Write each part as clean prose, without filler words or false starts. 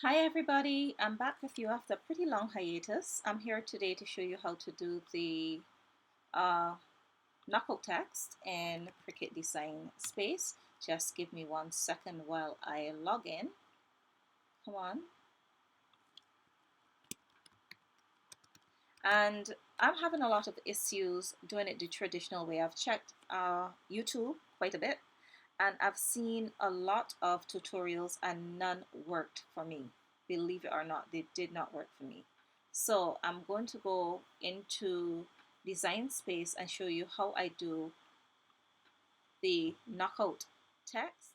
Hi everybody, I'm back with you after a pretty long hiatus. I'm here today to show you how to do the uh, knockout text in Cricut Design Space. Just give me 1 second while I log in. Come on. And I'm having a lot of issues doing it the traditional way. I've checked YouTube quite a bit and I've seen a lot of tutorials and none worked for me. Believe it or not, they did not work for me. So I'm going to go into Design Space and show you how I do the knockout text.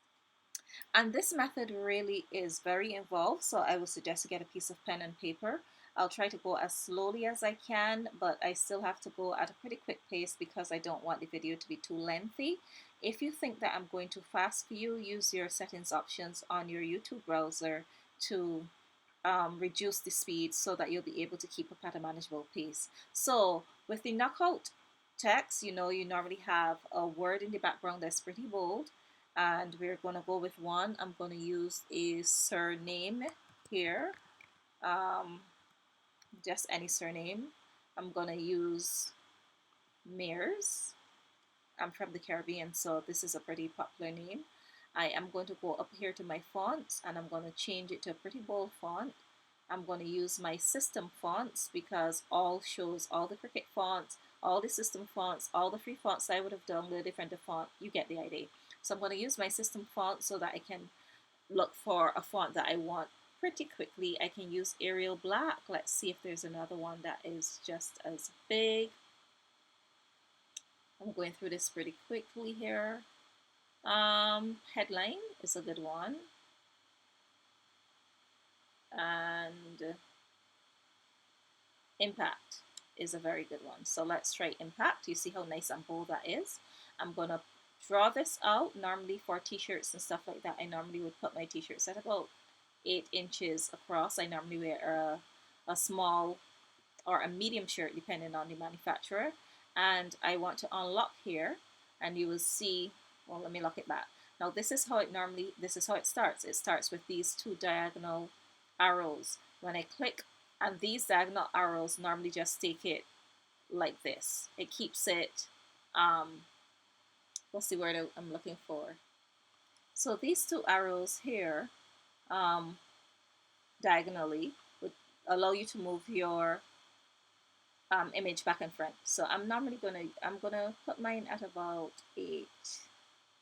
And this method really is very involved, so I would suggest to get a piece of pen and paper. I'll try to go as slowly as I can, but I still have to go at a pretty quick pace because I don't want the video to be too lengthy. If you think that I'm going too fast for you, use your settings options on your YouTube browser to reduce the speed so that you'll be able to keep up at a manageable pace. So with the knockout text, you normally have a word in the background that's pretty bold, and we're going to go with one. I'm going to use a surname here, um, just any surname. I'm going to use Mears. I'm from the Caribbean, so this is a pretty popular name. I am going to go up here to my fonts and I'm going to change it to a pretty bold font. I'm going to use my system fonts because all shows all the Cricut fonts, all the system fonts, all the free fonts I would have downloaded from the font. You get the idea. So I'm going to use my system font so that I can look for a font that I want pretty quickly. I can use Arial Black. Let's see if there's another one that is just as big. I'm going through this pretty quickly here. Headline is a good one. And Impact is a very good one. So let's try Impact. You see how nice and bold that is. I'm going to draw this out. Normally for t-shirts and stuff like that, I normally would put my t-shirts at about 8 inches across. I normally wear a small or a medium shirt depending on the manufacturer. And I want to unlock here and you will see, well, let me lock it back. Now this is how it starts. It starts with these two diagonal arrows. When I click on these diagonal arrows, normally just take it like this. It keeps it, what's the word I'm looking for? So these two arrows here, um, diagonally, would allow you to move your image back and front. So I'm gonna put mine at about 8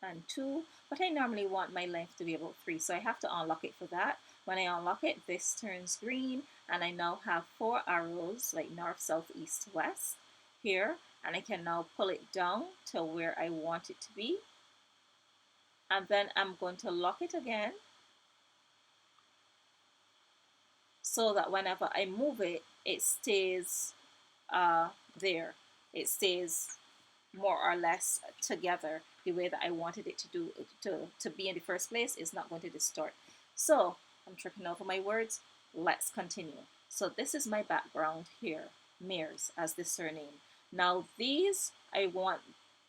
and 2, but I normally want my length to be about 3, so I have to unlock it for that. When I unlock it, this turns green, and I now have 4 arrows like north, south, east, west here, and I can now pull it down to where I want it to be, and then I'm going to lock it again so that whenever I move it, it stays there. It stays more or less together the way that I wanted it to do to be in the first place. Is not going to distort. So I'm tripping over my words. Let's continue. So this is my background here, Mears as the surname. Now these, I want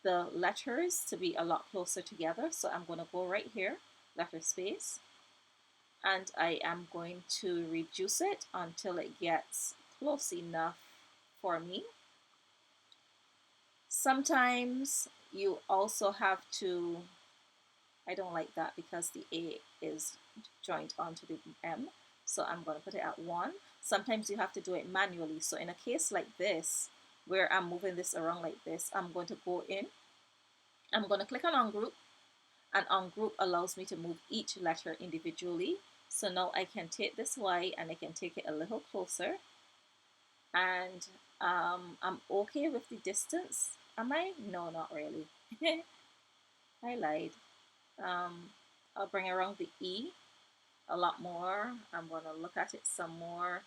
the letters to be a lot closer together. So I'm going to go right here, letter space, and I am going to reduce it until it gets close enough for me. Sometimes you also have to, I don't like that because the A is joined onto the M, so I'm going to put it at 1. Sometimes you have to do it manually. So in a case like this, where I'm moving this around like this, I'm going to go in, I'm going to click on ungroup, and ungroup allows me to move each letter individually. So now I can take this Y and I can take it a little closer, and I'm okay with the distance. Am I? No, not really. I lied. Um, I'll bring around the E a lot more. I'm going to look at it some more.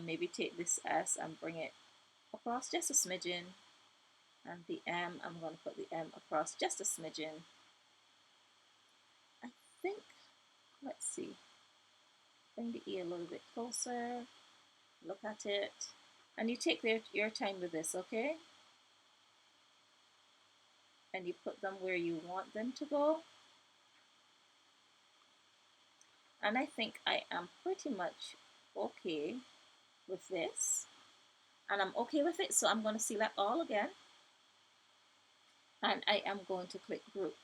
Maybe take this S and bring it across just a smidgen. And the M, I'm going to put the M across just a smidgen. I think, let's see, bring the E a little bit closer. Look at it. And you take your time with this, okay? And you put them where you want them to go. And I think I am pretty much okay with this. And I'm okay with it, so I'm going to select all again. And I am going to click group.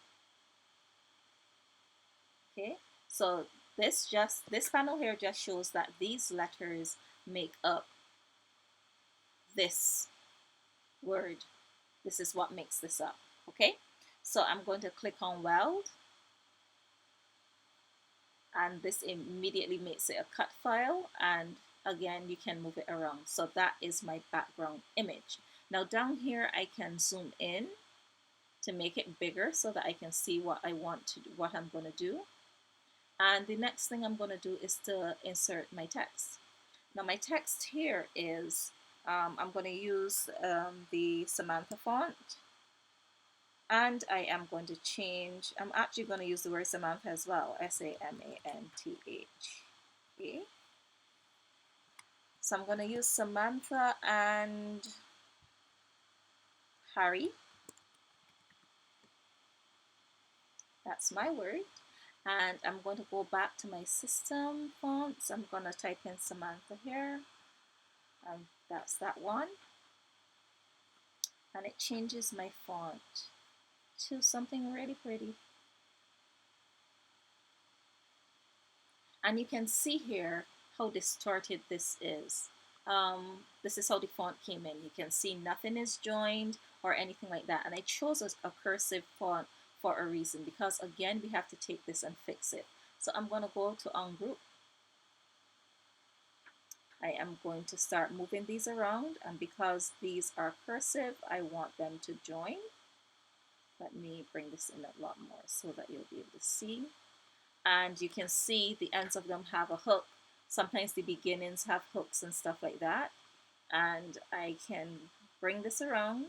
Okay, so this panel here just shows that these letters make up this word. This is what makes this up. Okay, so I'm going to click on weld, and this immediately makes it a cut file, and again you can move it around. So that is my background image. Now down here I can zoom in to make it bigger so that I can see what I want to do, what I'm going to do. And the next thing I'm going to do is to insert my text. Now my text here is, I'm going to use the Samantha font, and I am going to change, I'm actually going to use the word Samantha as well, Samantha. Okay. So I'm going to use Samantha and Harry. That's my word. And I'm going to go back to my system fonts. I'm going to type in Samantha here, and that's that one. And it changes my font to something really pretty. And you can see here how distorted this is. This is how the font came in. You can see nothing is joined or anything like that. And I chose a cursive font for a reason, because again, we have to take this and fix it. So I'm going to go to ungroup. I am going to start moving these around, and because these are cursive, I want them to join. Let me bring this in a lot more so that you'll be able to see. And you can see the ends of them have a hook. Sometimes the beginnings have hooks and stuff like that. And I can bring this around,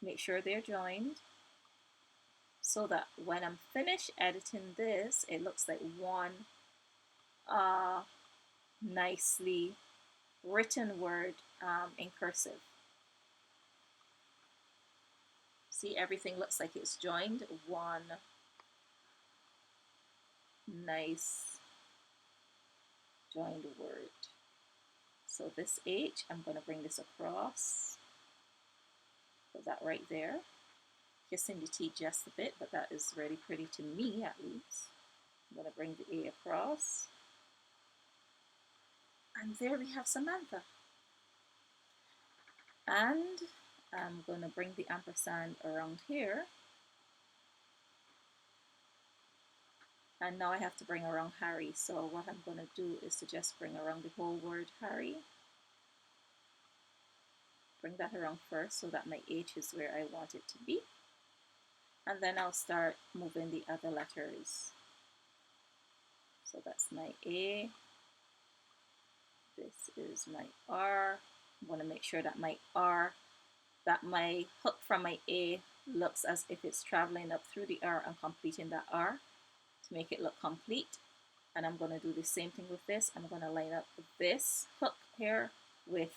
make sure they're joined, so that when I'm finished editing this, it looks like one nicely written word in cursive. See, everything looks like it's joined. One nice joined word. So this H, I'm going to bring this across. Put that right there. Kissing the T just a bit, but that is really pretty to me at least. I'm going to bring the A across. And there we have Samantha. And I'm going to bring the ampersand around here. And now I have to bring around Harry. So what I'm going to do is to just bring around the whole word Harry. Bring that around first so that my H is where I want it to be. And then I'll start moving the other letters. So that's my A. This is my R. I'm going to make sure that my hook from my A looks as if it's traveling up through the R and completing that R to make it look complete. And I'm going to do the same thing with this. I'm going to line up this hook here with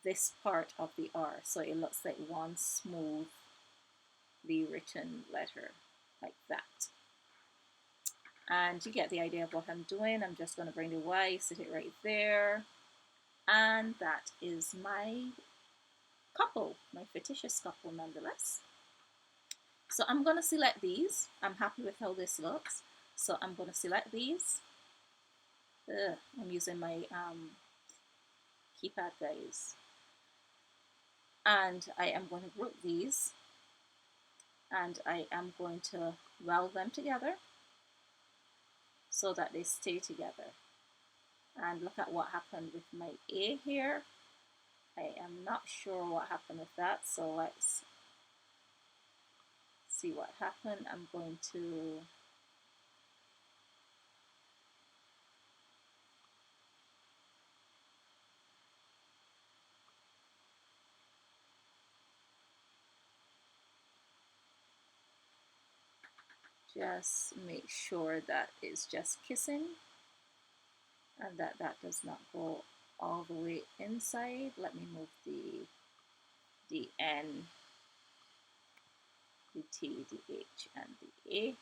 this part of the R, so it looks like one smoothly written letter, like that. And you get the idea of what I'm doing. I'm just going to bring the Y, sit it right there, and that is my couple, my fictitious couple nonetheless. So I'm going to select these. I'm happy with how this looks, so I'm going to select these. I'm using my keypad, guys. And I am going to group these, and I am going to weld them together so that they stay together. And look at what happened with my A here. I am not sure what happened with that, so let's see what happened. I'm going to just make sure that it's just kissing and that that does not go all the way inside. Let me move the N, the T, the H, and the A.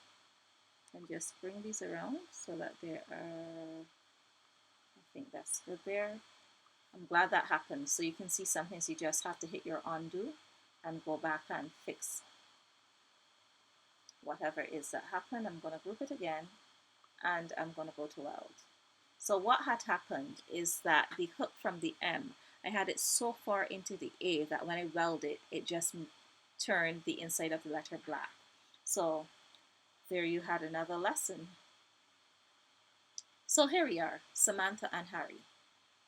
And just bring these around so that there are, I think that's good there. I'm glad that happened. So you can see sometimes you just have to hit your undo and go back and fix whatever it is that happened. I'm going to group it again and I'm going to go to weld. So what had happened is that the hook from the M, I had it so far into the A that when I welded, it just turned the inside of the letter black. So there you had another lesson. So here we are, Samantha and Harry.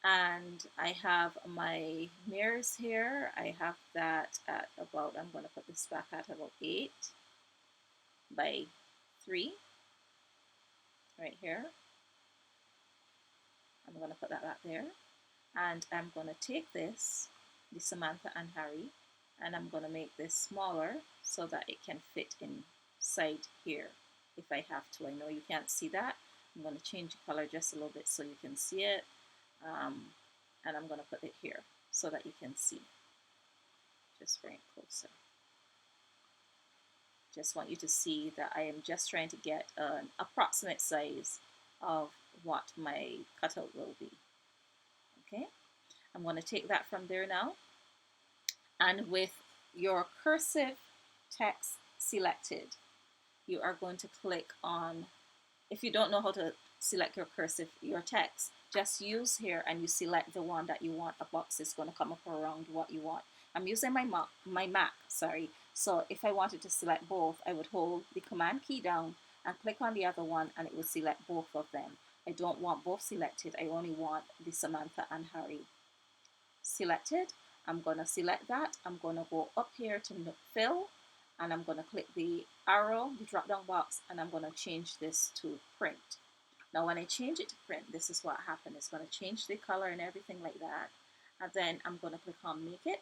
And I have my mirrors here. I have that at about, I'm going to put this back at about 8 by 3 right here. I'm going to put that back there. And I'm going to take this, the Samantha and Harry, and I'm going to make this smaller so that it can fit inside here if I have to. I know you can't see that. I'm going to change the color just a little bit so you can see it. And I'm going to put it here so that you can see. Just bring it closer. Just want you to see that I am just trying to get an approximate size of what my cutout will be. Okay, I'm going to take that from there now, and with your cursive text selected, you are going to click on, if you don't know how to select your text, just use here and you select the one that you want. A box is going to come up around what you want. I'm using my Mac, sorry. So if I wanted to select both, I would hold the command key down and click on the other one and it will select both of them. I don't want both selected. I only want the Samantha and Harry selected. I'm going to select that. I'm going to go up here to fill and I'm going to click the arrow, the drop down box, and I'm going to change this to print. Now when I change it to print, this is what happened. It's going to change the color and everything like that. And then I'm going to click on make it.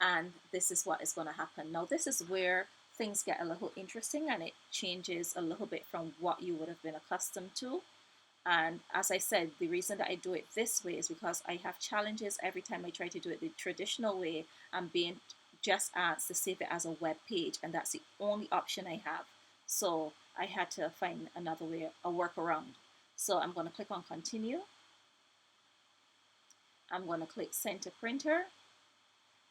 And this is what is going to happen. Now this is where things get a little interesting and it changes a little bit from what you would have been accustomed to. And as I said, the reason that I do it this way is because I have challenges every time I try to do it the traditional way. I'm being just asked to save it as a web page, and that's the only option I have. So I had to find another way, a workaround. So I'm going to click on continue. I'm going to click send to printer,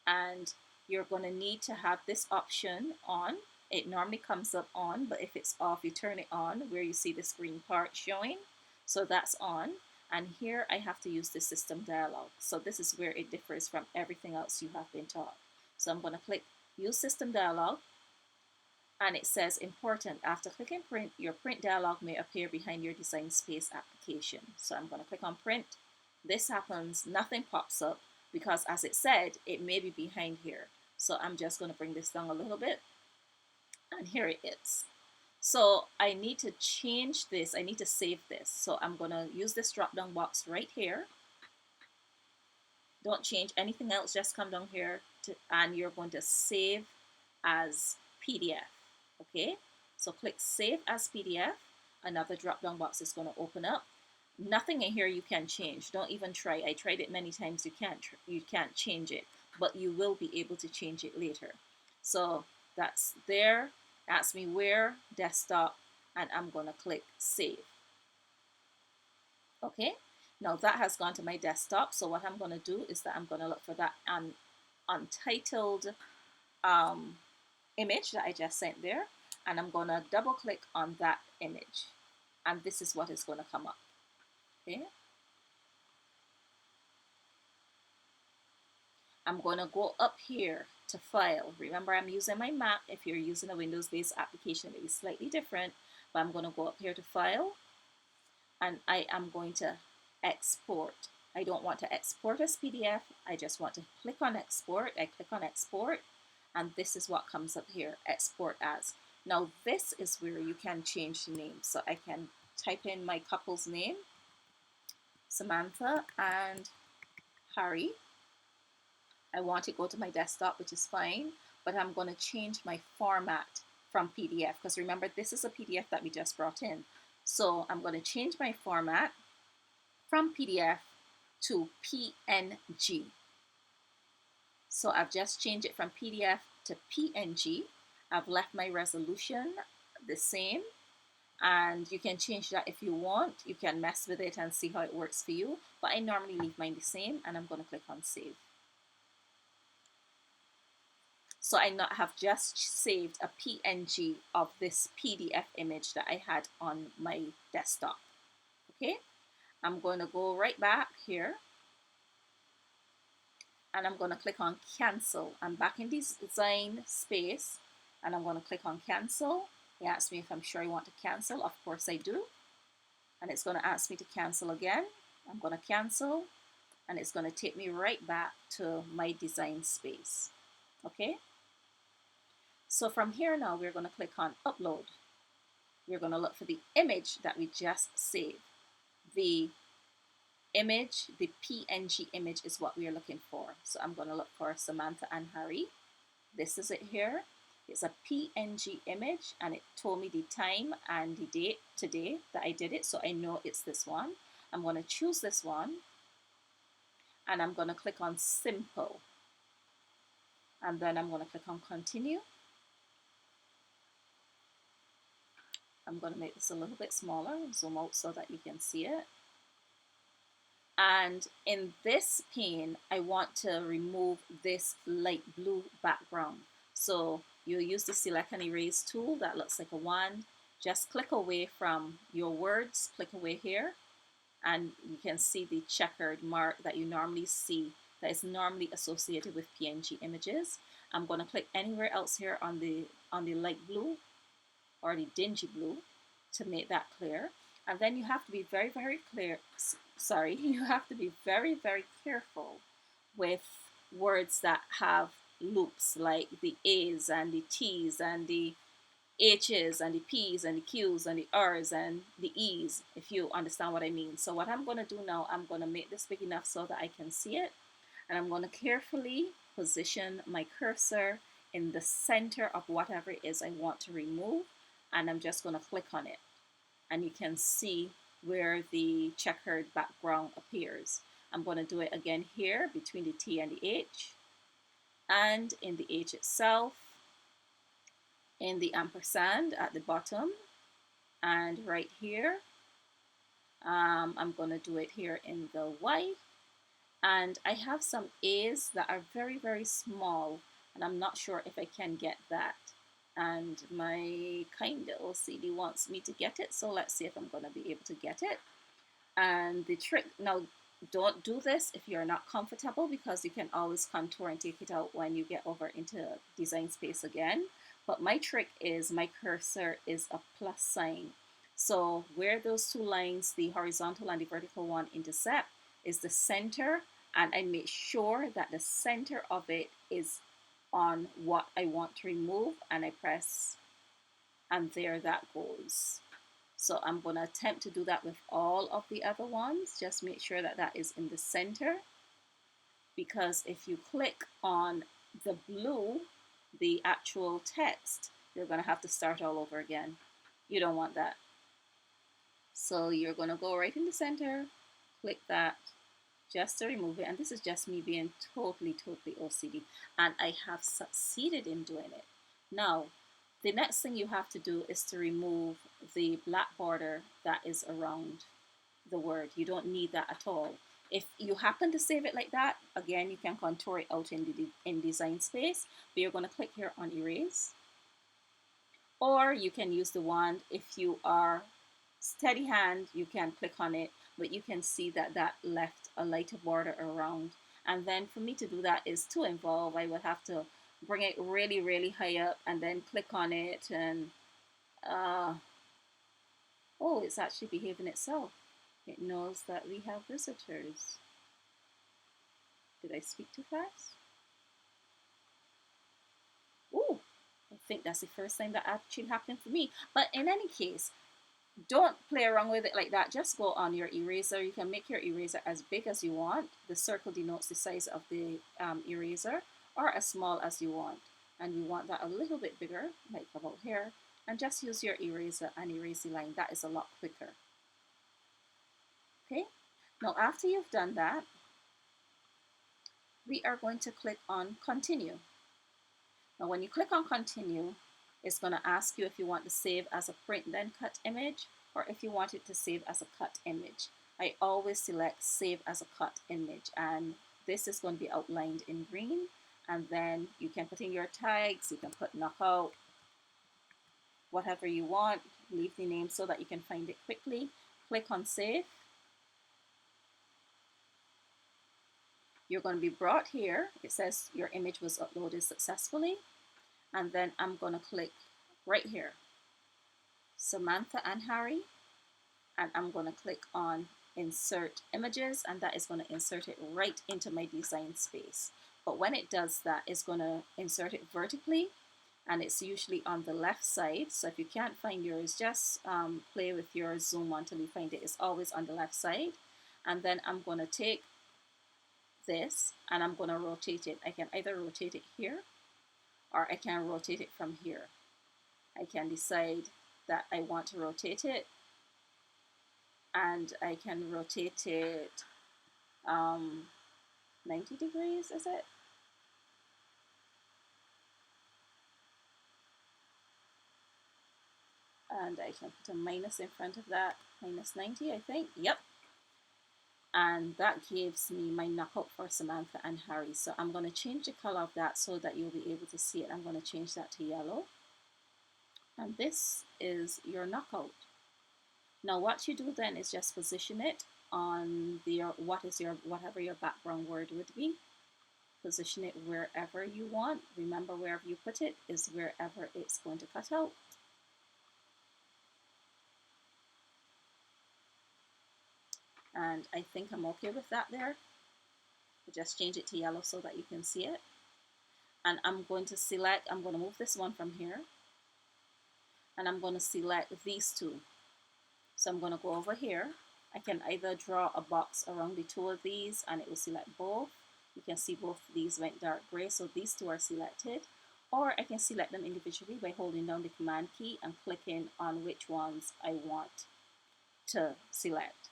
and you're going to need to have this option on. It normally comes up on, but if it's off, you turn it on where you see this green part showing. So that's on, and here I have to use the system dialog. So this is where it differs from everything else you have been taught. So I'm going to click use system dialog, and it says important. After clicking print, your print dialog may appear behind your design space application. So I'm going to click on print. This happens, nothing pops up because as it said, it may be behind here. So I'm just going to bring this down a little bit, and here it is. So I need to change this. I need to save this. So I'm going to use this drop down box right here. Don't change anything else. Just come down here and you're going to save as PDF. Okay. So click save as PDF. Another drop down box is going to open up. Nothing in here you can change. Don't even try. I tried it many times. You can't change it, but you will be able to change it later. So that's there. Ask me where, desktop, and I'm going to click save. Okay, now that has gone to my desktop. So what I'm going to do is that I'm going to look for that untitled image that I just sent there, and I'm going to double click on that image, and this is what is going to come up. Okay, I'm going to go up here to file. Remember, I'm using my Mac. If you're using a Windows-based application, it may be slightly different, but I'm going to go up here to file, and I am going to export. I don't want to export as PDF. I just want to click on export. I click on export, and this is what comes up here, export as. Now this is where you can change the name. So I can type in my couple's name, Samantha and Harry. I want to go to my desktop, which is fine, but I'm going to change my format from PDF because remember, this is a PDF that we just brought in. So I'm going to change my format from PDF to PNG. So I've just changed it from PDF to PNG, I've left my resolution the same, and you can change that if you want. You can mess with it and see how it works for you, but I normally leave mine the same, and I'm going to click on save. So I have just saved a PNG of this PDF image that I had on my desktop. Okay, I'm going to go right back here, and I'm going to click on cancel. I'm back in this design space, and I'm going to click on cancel. It asks me if I'm sure I want to cancel. Of course I do. And it's going to ask me to cancel again. I'm going to cancel, and it's going to take me right back to my design space. Okay, so from here now we're going to click on upload. We're going to look for the image that we just saved. The image, the PNG image is what we are looking for. So I'm going to look for Samantha and Harry. This is it here. It's a PNG image, and it told me the time and the date today that I did it, so I know it's this one. I'm going to choose this one, and I'm going to click on simple, and then I'm going to click on continue. I'm going to make this a little bit smaller, zoom out so that you can see it. And in this pane, I want to remove this light blue background. So you use the select and erase tool that looks like a wand. Just click away from your words, click away here, and you can see the checkered mark that you normally see that is normally associated with PNG images. I'm going to click anywhere else here on the light blue or the dingy blue to make that clear. And then you have to be very, very clear. Sorry, you have to be very, very careful with words that have loops, like the A's and the T's and the H's and the P's and the Q's and the R's and the E's, if you understand what I mean. So what I'm going to do now, I'm going to make this big enough so that I can see it. And I'm going to carefully position my cursor in the center of whatever it is I want to remove. And I'm just going to click on it. And you can see where the checkered background appears. I'm going to do it again here between the T and the H, and in the H itself, in the ampersand at the bottom, and right here. I'm going to do it here in the Y, and I have some A's that are very, very small, and I'm not sure if I can get that. And my kind of OCD wants me to get it, so let's see if I'm going to be able to get it. And the trick, now don't do this if you're not comfortable, because you can always contour and take it out when you get over into design space again. But my trick is my cursor is a plus sign. So where those two lines, the horizontal and the vertical one, intersect is the center, and I make sure that the center of it is on what I want to remove, and I press, and there that goes. So I'm going to attempt to do that with all of the other ones. Just make sure that that is in the center, because if you click on the blue, the actual text, you're going to have to start all over again. You don't want that. So you're going to go right in the center, click that, just to remove it. And this is just me being totally OCD. And I have succeeded in doing it. Now, the next thing you have to do is to remove the black border that is around the word. You don't need that at all. If you happen to save it like that, again, you can contour it out in design space. But you're going to click here on erase. Or you can use the wand. If you are steady hand, you can click on it, but you can see that that left a lighter border around. And then for me to do that is too involved. I would have to bring it really, really high up and then click on it, and oh, it's actually behaving itself. It knows that we have visitors. Did I speak too fast? Oh, I think that's the first time that actually happened for me. But in any case, don't play around with it like that. Just go on your eraser. You can make your eraser as big as you want. The circle denotes the size of the eraser, or as small as you want. And you want that a little bit bigger, like about here. And just use your eraser and erase the line. That is a lot quicker. Okay, now after you've done that, we are going to click on continue. Now when you click on continue, It's going to ask you if you want to save as a print then cut image, or if you want it to save as a cut image. I always select save as a cut image, and this is going to be outlined in green. And then you can put in your tags, you can put knockout, whatever you want, leave the name so that you can find it quickly. Click on save. You're going to be brought here. It says your image was uploaded successfully. And then I'm going to click right here, Samantha and Harry, and I'm going to click on insert images, and that is going to insert it right into my design space. But when it does that, it's going to insert it vertically, and it's usually on the left side. So if you can't find yours, just play with your zoom until you find it. It's always on the left side. And then I'm going to take this and I'm going to rotate it. I can either rotate it here or I can rotate it from here. I can decide that I want to rotate it, and I can rotate it 90 degrees, is it? And I can put a minus in front of that, minus 90, I think. Yep. And that gives me my knockout for Samantha and Harry. So I'm going to change the color of that so that you'll be able to see it. I'm going to change that to yellow. And this is your knockout. Now what you do then is just position it on whatever your background word would be. Position it wherever you want. Remember, wherever you put it is wherever it's going to cut out. And I think I'm okay with that there. Just change it to yellow so that you can see it. And I'm going to move this one from here. And I'm going to select these two. So I'm going to go over here. I can either draw a box around the two of these and it will select both. You can see both of these went dark gray, so these two are selected. Or I can select them individually by holding down the command key and clicking on which ones I want to select.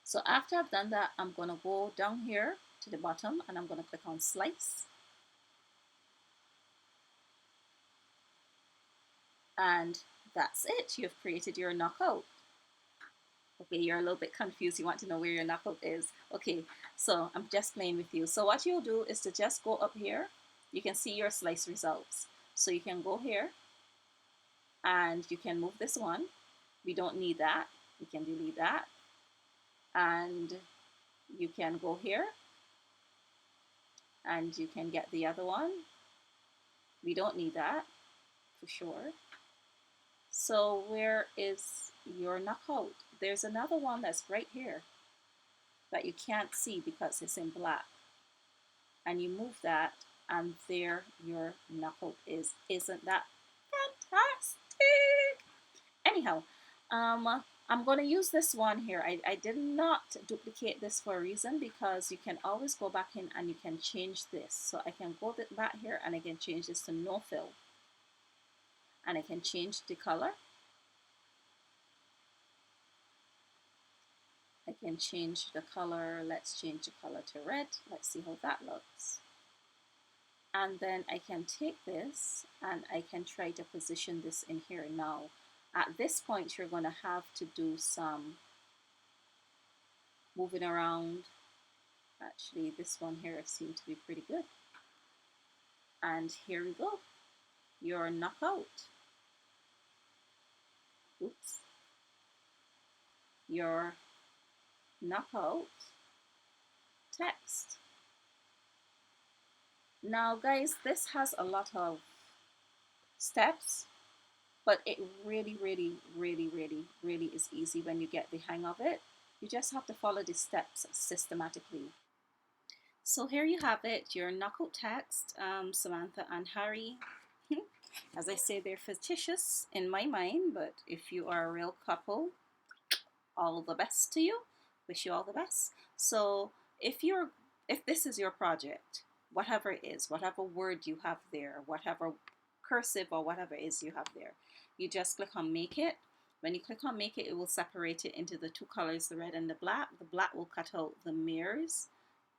So after I've done that, I'm going to go down here to the bottom and I'm going to click on slice. And that's it. You've created your knockout. Okay, you're a little bit confused. You want to know where your knockout is. Okay, so I'm just playing with you. So what you'll do is to just go up here. You can see your slice results. So you can go here and you can move this one. We don't need that. You can delete that. And you can go here and you can get the other one. We don't need that for sure. So where is your knockout? There's another one that's right here that you can't see because it's in black. And you move that and there your knockout is. Isn't that fantastic? Anyhow, I'm going to use this one here. I did not duplicate this for a reason, because you can always go back in and you can change this. So I can go back here and I can change this to no fill. And I can change the color. I can change the color. Let's change the color to red. Let's see how that looks. And then I can take this and I can try to position this in here now. At this point, you're going to have to do some moving around. Actually, this one here seemed to be pretty good. And here we go. Your knockout. Oops. Your knockout text. Now, guys, this has a lot of steps. But it really, really, really, really, really is easy when you get the hang of it. You just have to follow the steps systematically. So here you have it, your knockout text, Samantha and Harry. As I say, they're fictitious in my mind, but if you are a real couple, all the best to you. Wish you all the best. So if this is your project, whatever it is, whatever word you have there, whatever cursive or whatever it is you have there, you just click on make it. When you click on make it, it will separate it into the two colors, the red and the black. The black will cut out the mirrors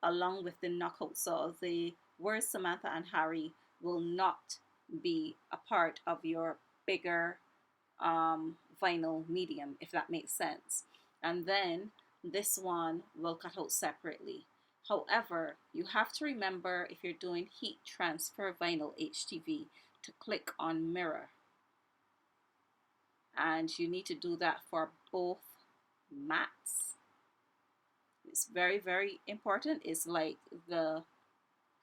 along with the knockout. So the words Samantha and Harry will not be a part of your bigger vinyl medium, if that makes sense. And then this one will cut out separately. However, you have to remember, if you're doing heat transfer vinyl HTV, to click on mirror. And you need to do that for both mats. It's very, very important. It's like the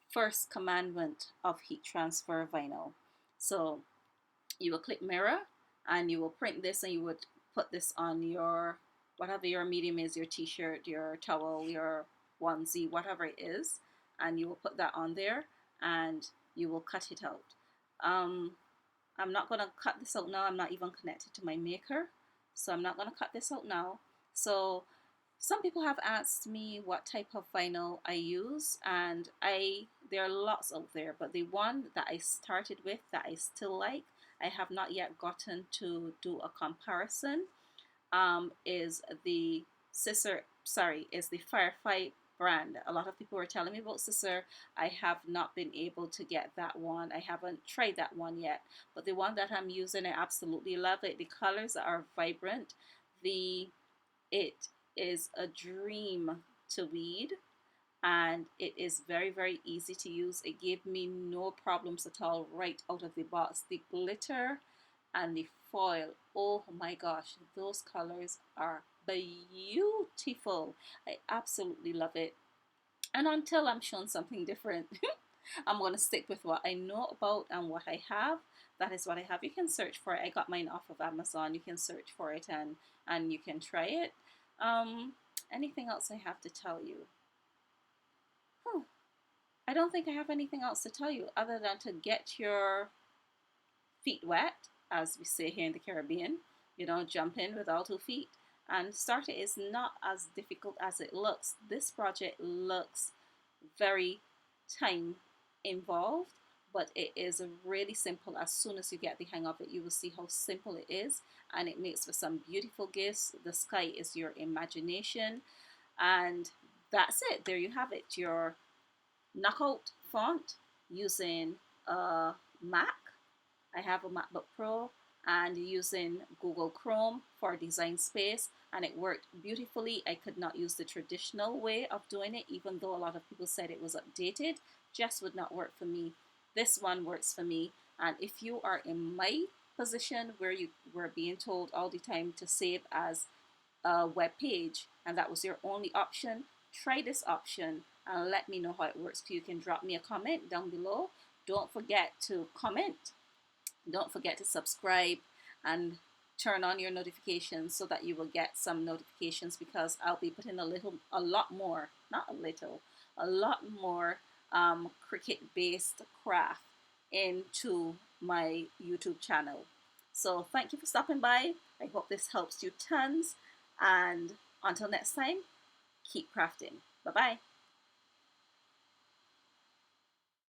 first commandment of heat transfer vinyl. So you will click mirror and you will print this, and you would put this on your, whatever your medium is, your t-shirt, your towel, your onesie, whatever it is, and you will put that on there and you will cut it out. I'm not going to cut this out now. I'm not even connected to my maker, so I'm not going to cut this out now. So some people have asked me what type of vinyl I use, and there are lots out there, but the one that I started with that I still like, I have not yet gotten to do a comparison, is the Firefight brand. A lot of people were telling me about Scissor. I have not been able to get that one. I haven't tried that one yet, but the one that I'm using, I absolutely love it. The colors are vibrant. It is a dream to weed, and it is very, very easy to use. It gave me no problems at all right out of the box. The glitter and the foil, oh my gosh, those colors are beautiful. I absolutely love it. And until I'm shown something different, I'm going to stick with what I know about and what I have. That is what I have. You can search for it. I got mine off of Amazon. You can search for it and you can try it. Anything else I have to tell you? I don't think I have anything else to tell you other than to get your feet wet, as we say here in the Caribbean. You know, jump in with all 2 feet and start it. Is not as difficult as it looks. This project looks very time involved, but it is really simple. As soon as you get the hang of it, you will see how simple it is, and it makes for some beautiful gifts. The sky is your imagination, and that's it. There you have it, your knockout font using a Mac. I have a MacBook Pro, and using Google Chrome for design space, and it worked beautifully. I could not use the traditional way of doing it, even though a lot of people said it was updated. Just would not work for me. This one works for me, and if you are in my position where you were being told all the time to save as a web page and that was your only option, try this option and let me know how it works. You can drop me a comment down below. Don't forget to comment. Don't forget to subscribe and turn on your notifications so that you will get some notifications, because I'll be putting a lot more, not a little, a lot more Cricut based craft into my YouTube channel. So thank you for stopping by. I hope this helps you tons, and until next time, keep crafting. Bye bye.